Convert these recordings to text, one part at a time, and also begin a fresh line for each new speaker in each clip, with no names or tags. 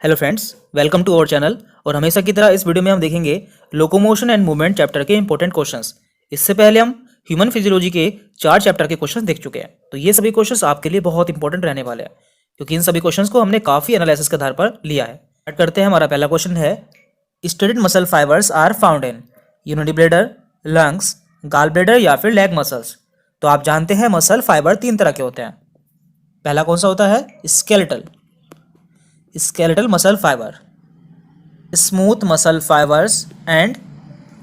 Hello friends, welcome to our channel. और हमेशा की तरह इस वीडियो में हम देखेंगे लोकोमोशन एंड मूवमेंट चैप्टर के इंपॉर्टेंट क्वेश्चंस। इससे पहले हम ह्यूमन फिजियोलॉजी के 4 चैप्टर के क्वेश्चंस देख चुके हैं, तो ये सभी क्वेश्चंस आपके लिए बहुत इंपॉर्टेंट रहने वाले हैं क्योंकि इन सभी क्वेश्चंस को हमने काफ़ी एनालिसिस के आधार पर लिया है। स्टार्ट करते हैं। हमारा पहला क्वेश्चन है, striated muscle fibres are found in यूनिटी ब्लेडर, लंग्स, गाल ब्लेडर या फिर लेग मसल्स। तो आप जानते हैं मसल फाइबर 3 तरह के होते हैं। पहला कौन सा होता है? Skeletal muscle fibre, smooth muscle fibres and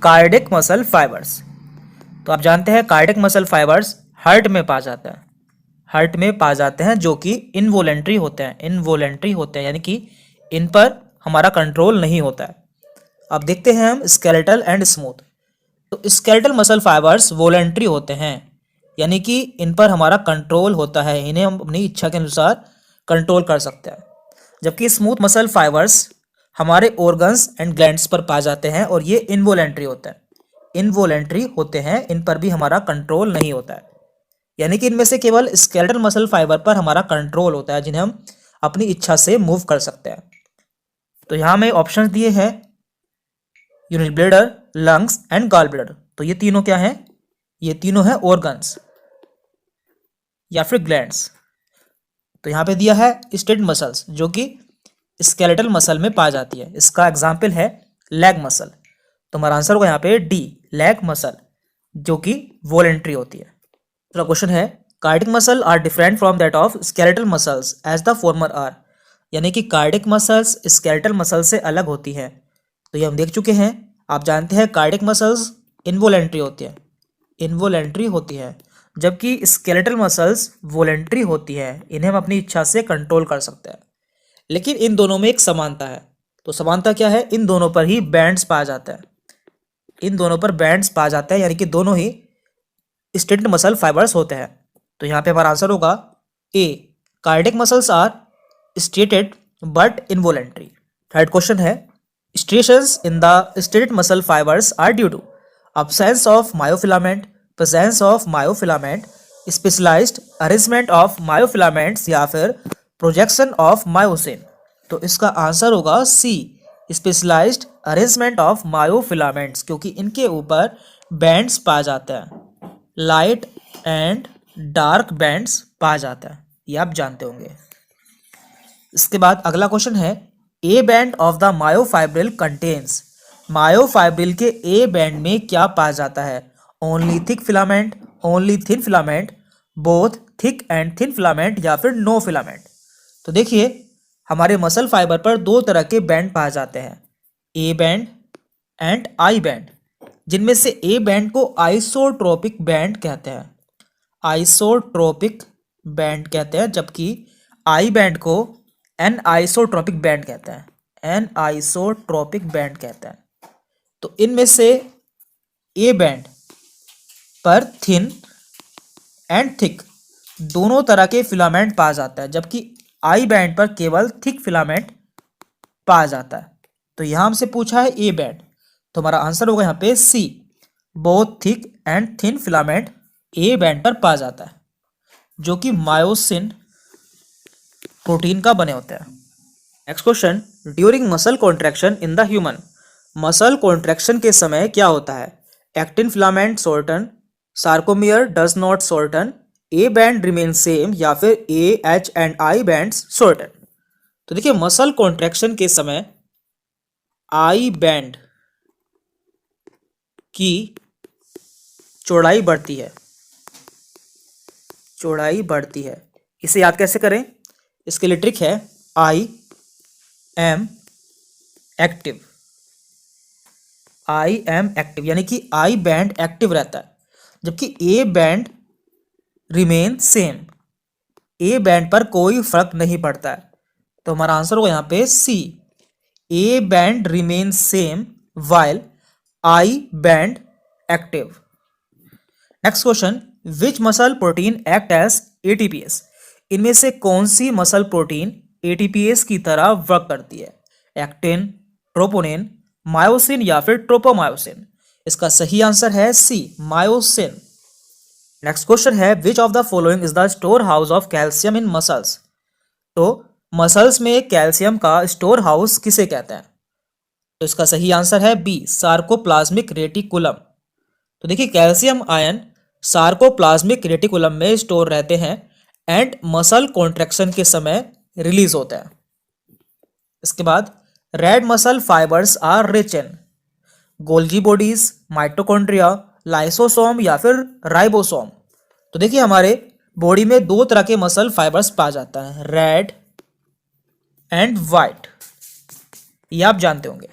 cardiac muscle fibres. तो आप जानते हैं कार्डिक मसल फाइबर्स हार्ट में पाए जाते हैं, जो कि इनवोलेंट्री होते हैं, यानी कि इन पर हमारा कंट्रोल नहीं होता है। अब देखते हैं हम स्केलेटल एंड स्मूथ। तो स्केलेटल मसल फाइबर्स वोलेंट्री होते हैं, यानी कि इन पर हमारा कंट्रोल होता है, इन्हें हम अपनी इच्छा के अनुसार कंट्रोल कर सकते हैं। जबकि स्मूथ मसल फाइबर्स हमारे ऑर्गन्स एंड ग्लैंड्स पर पाए जाते हैं और ये इनवोलेंट्री होते हैं, इन पर भी हमारा कंट्रोल नहीं होता है। यानी कि इनमें से केवल स्केलेटल मसल फाइबर पर हमारा कंट्रोल होता है, जिन्हें हम अपनी इच्छा से मूव कर सकते हैं। तो यहाँ में ऑप्शंस दिए हैं, यूनिट bladder, lungs and gall bladder. तो ये तीनों क्या हैं? ये तीनों हैं ऑर्गन्स या फिर ग्लैंड्स। तो यहाँ पे दिया है स्टेट मसल्स, जो कि स्केलेटल मसल में पाई जाती है। इसका एग्जाम्पल है लेग मसल। तो हमारा आंसर होगा यहाँ पे डी, लेग मसल, जो कि वॉलेंट्री होती है। दूसरा क्वेश्चन है, cardiac muscle are different from that of skeletal muscles as the former are. यानी कि कार्डिक मसल्स स्केलेटल मसल से अलग होती हैं। तो ये हम देख चुके हैं। आप जानते हैं कार्डिक मसल्स इनवोलेंट्री होती है, जबकि स्केलेटल मसल्स वॉलेंट्री होती है, इन्हें हम अपनी इच्छा से कंट्रोल कर सकते हैं। लेकिन इन दोनों में एक समानता है। तो समानता क्या है? इन दोनों पर ही बैंड्स पाए जाते हैं, यानी कि दोनों ही स्टेटेड मसल फाइबर्स होते हैं। तो यहाँ पे हमारा आंसर होगा A, cardiac muscles are striated but involuntary. Third question है, striations in the striated muscle fibres are due to absence of myofilament, presence of myofilament, specialized arrangement of myofilaments या फिर projection of myosin। तो इसका answer होगा सी, specialised arrangement of myofilaments, क्योंकि इनके ऊपर bands पाए जाते हैं, लाइट एंड डार्क बैंड्स पाए जाते हैं, ये आप जानते होंगे। इसके बाद अगला क्वेश्चन है, A band of the myofibril contains. Myofibril के ए बैंड में क्या पाया जाता है? Only thick filament, only thin filament, both thick and thin filament या फिर नो फिलामेंट। तो देखिए, हमारे मसल फाइबर पर दो तरह के बैंड पाए जाते हैं, A band and I band, जिनमें से ए बैंड को आइसोट्रोपिक बैंड कहते हैं, जबकि आई बैंड को एन आइसोट्रोपिक बैंड कहते हैं। तो इनमें से ए बैंड पर थिन एंड थिक दोनों तरह के फिलामेंट पाया जाता है, जबकि आई बैंड पर केवल थिक फिलामेंट पाया जाता है। तो यहां हमसे पूछा है ए बैंड, तो हमारा आंसर होगा यहाँ पे C, both thick and thin filament A band पर पाया जाता है, जो कि मायोसिन प्रोटीन का बने होते हैं। Next question, during muscle contraction in the human, muscle contraction के समय क्या होता है? Actin filament shorten, sarcomere does not shorten, A band remain same या फिर A, H and I bands shorten. तो देखिए, मसल कॉन्ट्रैक्शन के समय आई बैंड की चौड़ाई बढ़ती है। इसे याद कैसे करें? इसके लिए ट्रिक है, आई एम एक्टिव, यानी कि आई बैंड एक्टिव रहता है, जबकि ए बैंड रिमेन सेम, ए बैंड पर कोई फर्क नहीं पड़ता है। तो हमारा आंसर होगा यहाँ पे C, A band remain same while I band active. Next question, which muscle protein act as ATPase. इनमें से कौन सी मसल प्रोटीन एटीपीएस की तरह वर्क करती है? एक्टिन, ट्रोपोनिन, मायोसिन या फिर ट्रोपोमायोसिन। इसका सही आंसर है सी, मायोसिन। नेक्स्ट क्वेश्चन है, which of the following is the store house of calcium in muscles. तो मसल्स में कैल्शियम का स्टोर हाउस किसे कहते हैं? तो इसका सही आंसर है बी, सार्कोप्लाज्मिक रेटिकुलम। तो देखिए कैल्शियम आयन सार्कोप्लाज्मिक रेटिकुलम में स्टोर रहते हैं एंड मसल कॉन्ट्रैक्शन के समय रिलीज होता है। इसके बाद red muscle fibres are rich in Golgi bodies, mitochondria, lysosome या फिर राइबोसोम। तो देखिए हमारे बॉडी में दो तरह के मसल फाइबर्स पाया जाता है, रेड एंड वाइट, ये आप जानते होंगे।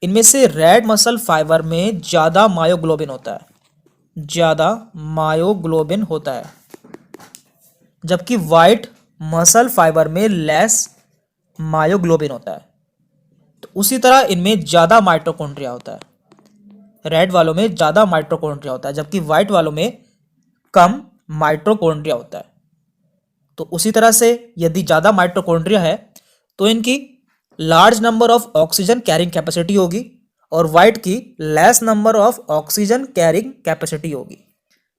इनमें से रेड मसल फाइबर में ज्यादा मायोग्लोबिन होता है, ज्यादा मायोग्लोबिन होता है, जबकि वाइट मसल फाइबर में लेस मायोग्लोबिन होता है। तो उसी तरह इनमें ज्यादा माइटोकॉन्ड्रिया होता है, रेड वालों में ज्यादा माइटोकॉन्ड्रिया होता है जबकि व्हाइट वालों में कम माइटोकॉन्ड्रिया होता है। तो उसी तरह से यदि ज्यादा माइटोकॉन्ड्रिया है तो इनकी large number of oxygen carrying capacity होगी और व्हाइट की less number of oxygen carrying capacity होगी।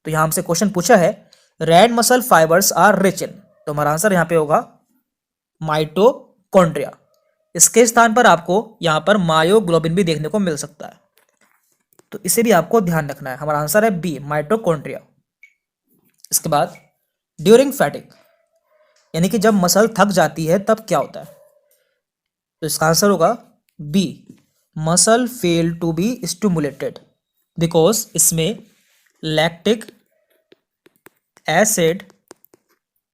तो यहां हमसे क्वेश्चन पूछा है red muscle fibres are rich in, तो हमारा आंसर यहां पे होगा माइटोकॉन्ड्रिया। इसके स्थान पर आपको यहां पर मायोग्लोबिन भी देखने को मिल सकता है, तो इसे भी आपको ध्यान रखना है। हमारा आंसर है बी, माइटोकॉन्ड्रिया। इसके बाद ड्यूरिंग फैटिग, यानी कि जब मसल थक जाती है तब क्या होता है? तो इसका आंसर होगा B, muscle fail to be stimulated because इसमें लैक्टिक एसिड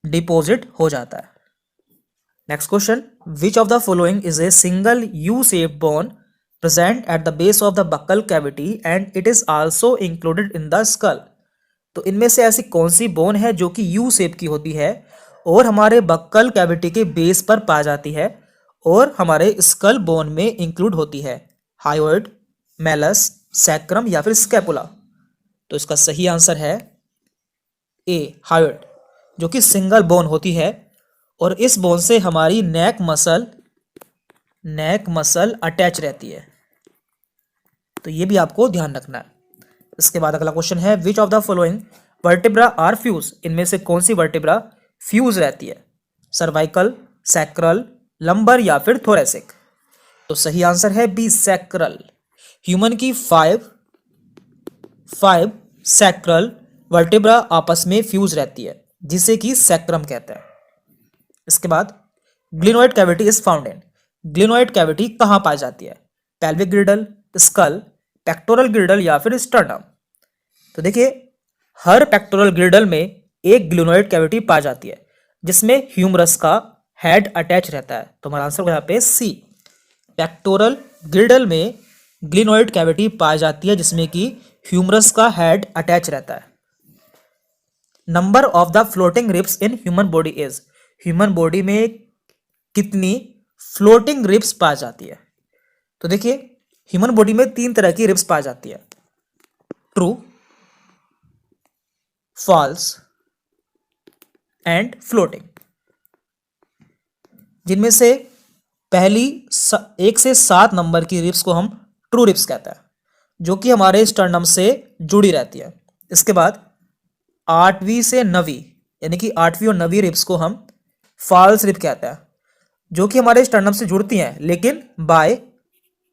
डिपॉजिट हो जाता है। Next question, which of the following is a single U shape bone present at the base of the buccal cavity and it is also included in the skull। तो इनमें से ऐसी कौन सी bone है जो कि यू शेप की होती है और हमारे बक्कल कैविटी के बेस पर पाई जाती है और हमारे स्कल बोन में इंक्लूड होती है? हायोइड, मेलस, सैक्रम या फिर स्कैपुला। तो इसका सही आंसर है ए, हायोइड, जो कि सिंगल बोन होती है और इस बोन से हमारी नेक मसल अटैच रहती है। तो ये भी आपको ध्यान रखना है। इसके बाद अगला क्वेश्चन है which of the following vertebra are fuse, इनमें से कौन सी वर्टिब्रा फ्यूज रहती है? सर्वाइकल, सैक्रल, लंबर या फिर थोरेसिक। तो सही आंसर है बी, सैक्रल। ह्यूमन की फाइव सैक्रल वर्टिब्रा आपस में फ्यूज रहती है जिसे कि सैक्रम कहते हैं। इसके बाद glenoid cavity is found in, glenoid cavity कहां पाई जाती है? Pelvic girdle, skull, pectoral girdle या फिर स्टर्नम। तो देखिए हर पेक्टोरल ग्रिडल में एक ग्लिनोइड कैविटी पाई जाती है जिसमें ह्यूमरस का हेड अटैच रहता है। तो हमारा आंसर यहाँ पे सी, पेक्टोरल ग्रिडल में ग्लिनोइड कैविटी पाई जाती है जिसमें कि ह्यूमरस का हेड अटैच रहता है। Number of the floating ribs in human body is, human body में कितनी फ्लोटिंग रिब्स पाई जाती है? तो देखिए ह्यूमन बॉडी में तीन तरह की रिब्स पाई जाती है, ट्रू, फॉल्स एंड फ्लोटिंग, जिनमें से पहली 1 से 7 नंबर की रिब्स को हम ट्रू रिब्स कहते हैं जो कि हमारे स्टर्नम से जुड़ी रहती है। इसके बाद 8वीं से 9वीं यानी कि 8वीं और 9वीं रिब्स को हम फॉल्स रिब कहते हैं जो कि हमारे स्टर्नम से जुड़ती हैं लेकिन बाय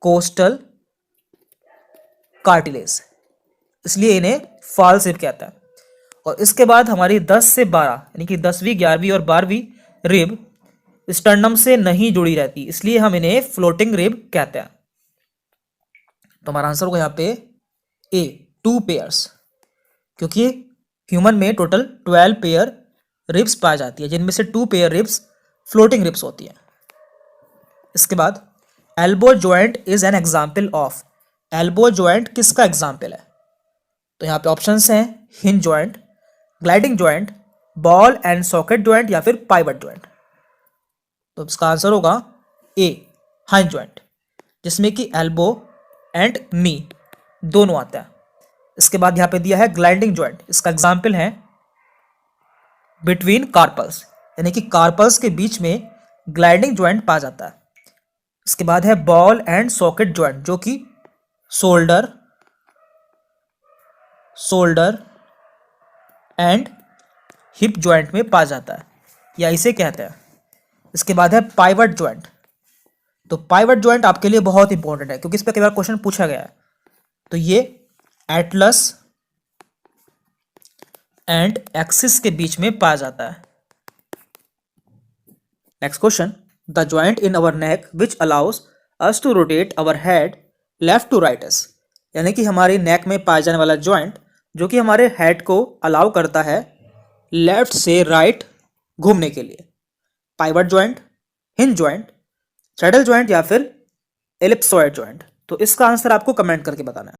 कोस्टल कार्टिलेज, इसलिए इन्हें फॉल्स रिब कहता है। और इसके बाद हमारी 10 से 12 यानी कि 10वीं, 11वीं और 12वीं रिब स्टर्नम से नहीं जुड़ी रहती, इसलिए हम इन्हें फ्लोटिंग रिब कहते हैं। तो हमारा आंसर होगा यहाँ पे ए, 2 पेयर्स, क्योंकि ह्यूमन में टोटल 12 पेयर रिब्स पाई जाती है जिनमें से 2 पेयर रिब्स फ्लोटिंग रिब्स होती हैं। इसके बाद elbow joint is an example of, elbow joint किसका एग्जाम्पल है? तो यहाँ पे ऑप्शंस हैं hinge joint, gliding joint, ball and socket joint या फिर पाइवट जॉइंट। तो इसका आंसर होगा ए, हिंज जॉइंट, जिसमें कि एल्बो एंड नी दोनों आता है। इसके बाद यहाँ पे दिया है ग्लाइडिंग जॉइंट, इसका एग्जाम्पल है बिटवीन कार्पल्स, यानी कि कार्पल्स के बीच में ग्लाइडिंग जॉइंट पाया जाता है। इसके बाद है बॉल एंड सॉकेट जॉइंट जो कि शोल्डर एंड हिप जॉइंट में पाया जाता है या इसे कहते हैं इसके बाद है पाइवट ज्वाइंट। तो पाइवट ज्वाइंट आपके लिए बहुत इंपॉर्टेंट है क्योंकि इस पर कई बार क्वेश्चन पूछा गया है। तो ये एटलस एंड एक्सिस के बीच में पाया जाता है। Next question, the joint in our neck which allows us to rotate our head left to right us, यानी कि हमारी नेक में पाया जाने वाला ज्वाइंट जो कि हमारे हेड को अलाउ करता है लेफ्ट से राइट घूमने के लिए। Pivot joint, hinge joint, saddle joint या फिर एलिप्सॉइड ज्वाइंट। तो इसका आंसर आपको कमेंट करके बताना है।